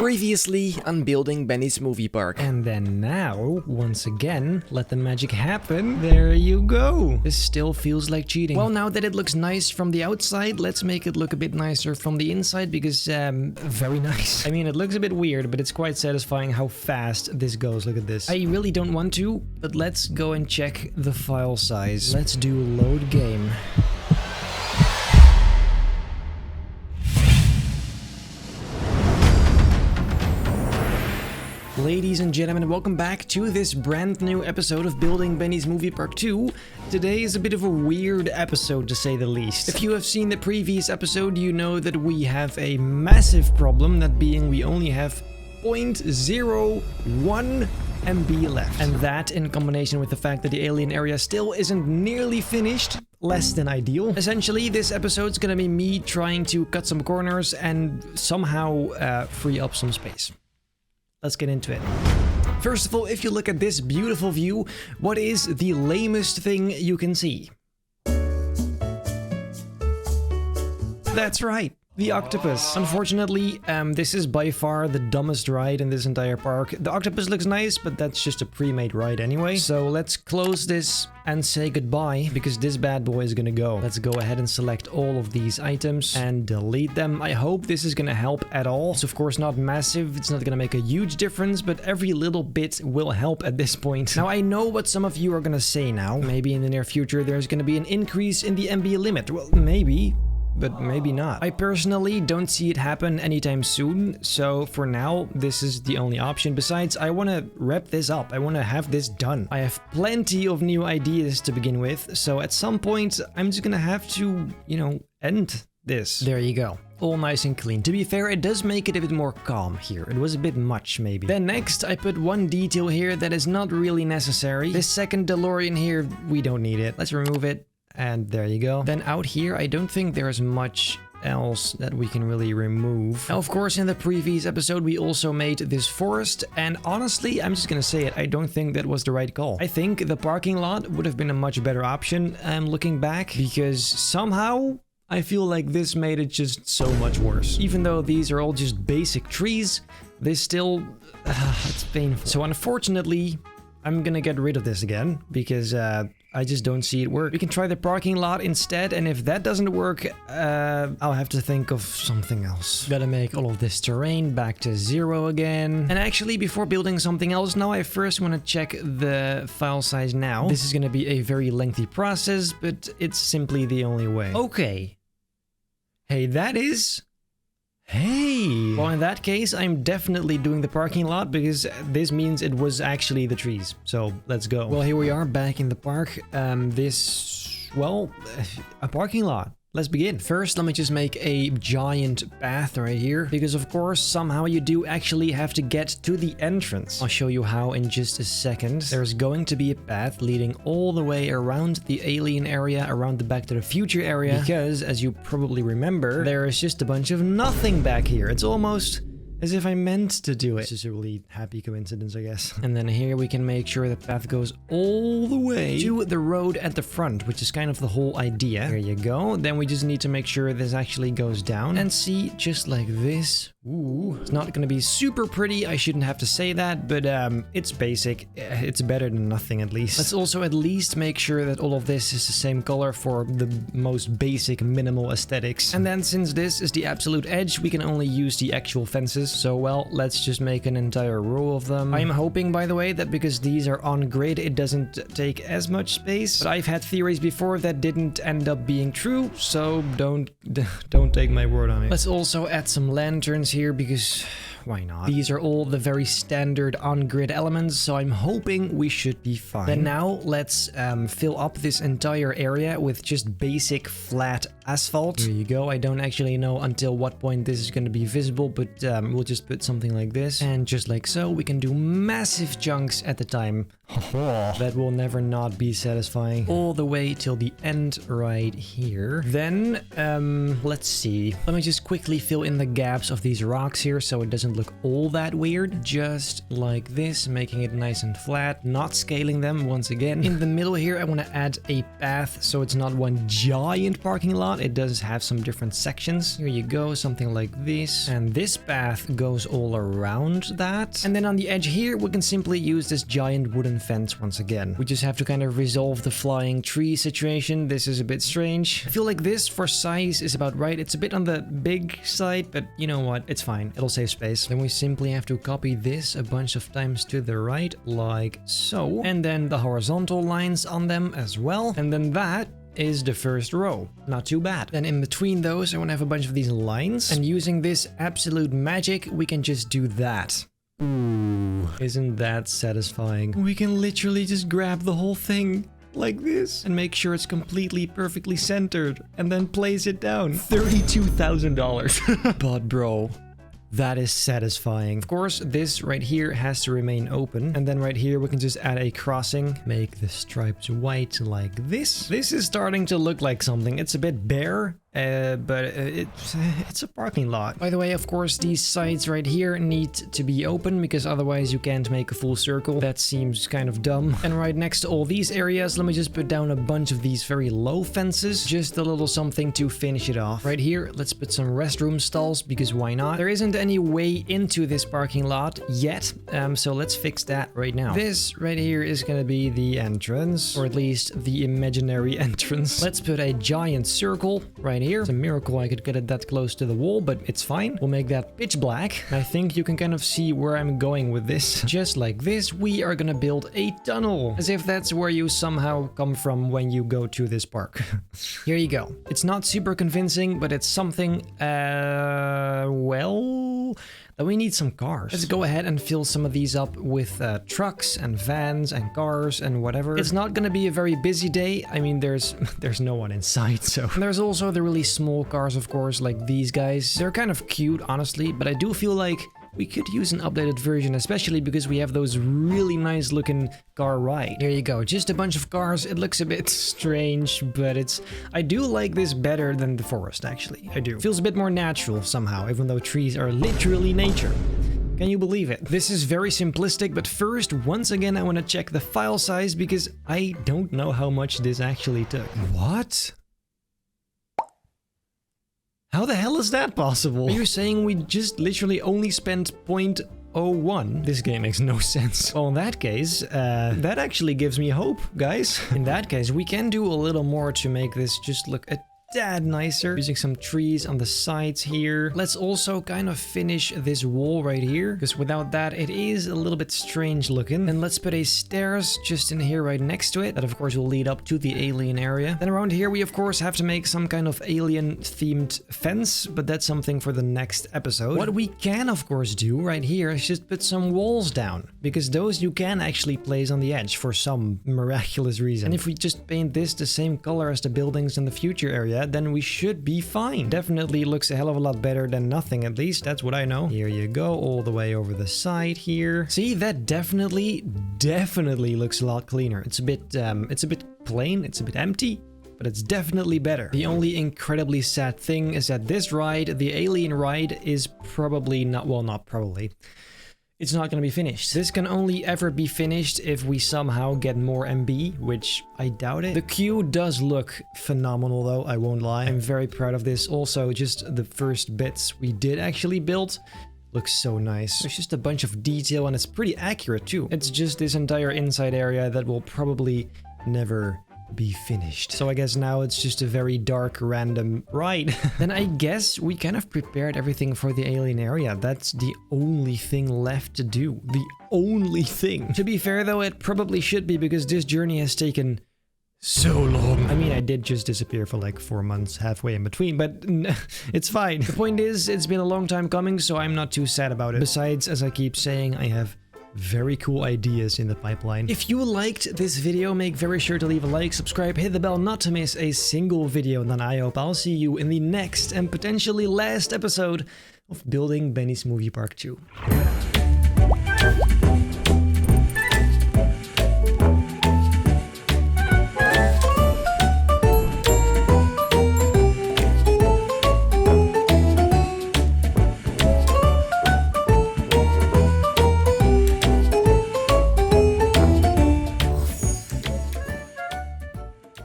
Previously on building Benny's movie park. And then now, once again, let the magic happen. There you go. This still feels like cheating. Well, now that it looks nice from the outside, let's make it look a bit nicer from the inside because, very nice. I mean, it looks a bit weird, but it's quite satisfying how fast this goes. Look at this. I really don't want to, but let's go and check the file size. Let's do load game. Ladies and gentlemen, welcome back to this brand new episode of Building Benny's Movie Park 2. Today is a bit of a weird episode, to say the least. If you have seen the previous episode, you know that we have a massive problem, that being we only have 0.01 MB left. And that, in combination with the fact that the alien area still isn't nearly finished, less than ideal. Essentially, this episode's gonna be me trying to cut some corners and somehow free up some space. Let's get into it. First of all, if you look at this beautiful view, what is the lamest thing you can see? That's right. The octopus. Unfortunately, this is by far the dumbest ride in this entire park. The octopus looks nice, but that's just a pre-made ride anyway. So let's close this and say goodbye, because this bad boy is gonna go. Let's go ahead and select all of these items and delete them. I hope this is gonna help at all. It's of course not massive, it's not gonna make a huge difference, but every little bit will help at this point. Now I know what some of you are gonna say now. Maybe in the near future there's gonna be an increase in the MB limit. Well, maybe. But maybe not. I personally don't see it happen anytime soon, so for now, this is the only option. Besides, I want to wrap this up. I want to have this done. I have plenty of new ideas to begin with, so at some point, I'm just gonna have to, you know, end this. There you go. All nice and clean. To be fair, it does make it a bit more calm here. It was a bit much, maybe. Then next, I put one detail here that is not really necessary. This second DeLorean here, we don't need it. Let's remove it. And there you go. Then out here, I don't think there's much else that we can really remove. Now, of course, in the previous episode, we also made this forest. And honestly, I'm just gonna say it, I don't think that was the right call. I think the parking lot would have been a much better option, looking back, because somehow I feel like this made it just so much worse. Even though these are all just basic trees, they still... it's painful. So unfortunately, I'm gonna get rid of this again, because I just don't see it work. We can try the parking lot instead, and if that doesn't work, I'll have to think of something else. Gotta make all of this terrain back to 0 again. And actually, before building something else now, I first want to check the file size now. This is gonna be a very lengthy process, but it's simply the only way. Okay. Hey, that is... Hey! Well, in that case, I'm definitely doing the parking lot, because this means it was actually the trees. So, let's go. Well, here we are back in the park. Well, a parking lot. Let's begin. First, let me just make a giant path right here, because of course, somehow you do actually have to get to the entrance. I'll show you how in just a second. There's going to be a path leading all the way around the alien area, around the Back to the Future area, because as you probably remember, there is just a bunch of nothing back here. It's almost as if I meant to do it. This is a really happy coincidence, I guess. And then here we can make sure the path goes all the way to the road at the front, which is kind of the whole idea. There you go. Then we just need to make sure this actually goes down. And see, just like this. Ooh, it's not gonna be super pretty, I shouldn't have to say that, but it's basic. It's better than nothing, at least. Let's also at least make sure that all of this is the same color for the most basic minimal aesthetics. And then since this is the absolute edge, we can only use the actual fences. So, well, let's just make an entire row of them. I'm hoping, by the way, that because these are on grid, it doesn't take as much space. But I've had theories before that didn't end up being true, so don't take my word on it. Let's also add some lanterns here, because why not? These are all the very standard on-grid elements, so I'm hoping we should be fine. Then now let's fill up this entire area with just basic flat asphalt. There you go. I don't actually know until what point this is going to be visible, but we'll just put something like this, and just like so, we can do massive chunks at the time. That will never not be satisfying. All the way till the end right here. Then let's see. Let me just quickly fill in the gaps of these rocks here, so it doesn't doesn't look all that weird. Just like this, making it nice and flat, not scaling them once again. In the middle here, I want to add a path so it's not one giant parking lot. It does have some different sections. Here you go, something like this. And this path goes all around that. And then on the edge here, we can simply use this giant wooden fence once again. We just have to kind of resolve the flying tree situation. This is a bit strange. I feel like this for size is about right. It's a bit on the big side, but you know what? It's fine. It'll save space. Then we simply have to copy this a bunch of times to the right, like so. And then the horizontal lines on them as well. And then that is the first row. Not too bad. Then in between those, I want to have a bunch of these lines. And using this absolute magic, we can just do that. Ooh, isn't that satisfying? We can literally just grab the whole thing like this and make sure it's completely perfectly centered and then place it down. $32,000. But bro, that is satisfying. Of course, this right here has to remain open. And then right here, we can just add a crossing. Make the stripes white like this. This is starting to look like something. It's a bit bare. But it's a parking lot. By the way, of course, these sides right here need to be open because otherwise you can't make a full circle. That seems kind of dumb. And right next to all these areas, let me just put down a bunch of these very low fences. Just a little something to finish it off. Right here, let's put some restroom stalls because why not? There isn't any way into this parking lot yet. So let's fix that right now. This right here is gonna be the entrance, or at least the imaginary entrance. Let's put a giant circle right here. It's a miracle I could get it that close to the wall, but it's fine. We'll make that pitch black. I think you can kind of see where I'm going with this. Just like this, we are gonna build a tunnel. As if that's where you somehow come from when you go to this park. Here you go. It's not super convincing, but it's something, well, that we need some cars. Let's go ahead and fill some of these up with trucks and vans and cars and whatever. It's not gonna be a very busy day. I mean, there's no one inside, so. And there's also the really small cars, of course, like these guys. They're kind of cute, honestly, but I do feel like we could use an updated version, especially because we have those really nice looking car ride. Here you go, just a bunch of cars. It looks a bit strange, but I do like this better than the forest, actually. I do. Feels a bit more natural somehow, even though trees are literally nature. Can you believe it? This is very simplistic, but first, once again, I want to check the file size because I don't know how much this actually took. What? How the hell is that possible? Are you saying we just literally only spent 0.01? This game makes no sense. Well, in that case, that actually gives me hope, guys. In that case, we can do a little more to make this just look a tad nicer. Using some trees on the sides here. Let's also kind of finish this wall right here, because without that, it is a little bit strange looking. And let's put a stairs just in here right next to it. That, of course, will lead up to the alien area. Then around here, we, of course, have to make some kind of alien-themed fence, but that's something for the next episode. What we can, of course, do right here is just put some walls down, because those you can actually place on the edge for some miraculous reason. And if we just paint this the same color as the buildings in the future area, then we should be fine. Definitely looks a hell of a lot better than nothing, at least. That's what I know. Here you go, all the way over the side here. See, that definitely looks a lot cleaner. It's a bit plain, it's a bit empty, but it's definitely better. The only incredibly sad thing is that this ride, the alien ride, is probably not, well, not probably. It's not going to be finished. This can only ever be finished if we somehow get more MB, which I doubt it. The queue does look phenomenal though, I won't lie. I'm very proud of this. Also, just the first bits we did actually build looks so nice. There's just a bunch of detail and it's pretty accurate too. It's just this entire inside area that will probably never be finished. So I guess now it's just a very dark random ride. Then I guess we kind of prepared everything for the alien area. That's the only thing left to do. The only thing. To be fair though, it probably should be because this journey has taken so long. I mean, I did just disappear for like 4 months halfway in between, but it's fine. The point is, it's been a long time coming, so I'm not too sad about it. Besides, as I keep saying, I have very cool ideas in the pipeline. If you liked this video, make very sure to leave a like, subscribe, hit the bell not to miss a single video, and then I hope I'll see you in the next and potentially last episode of building Benny's Movie Park 2.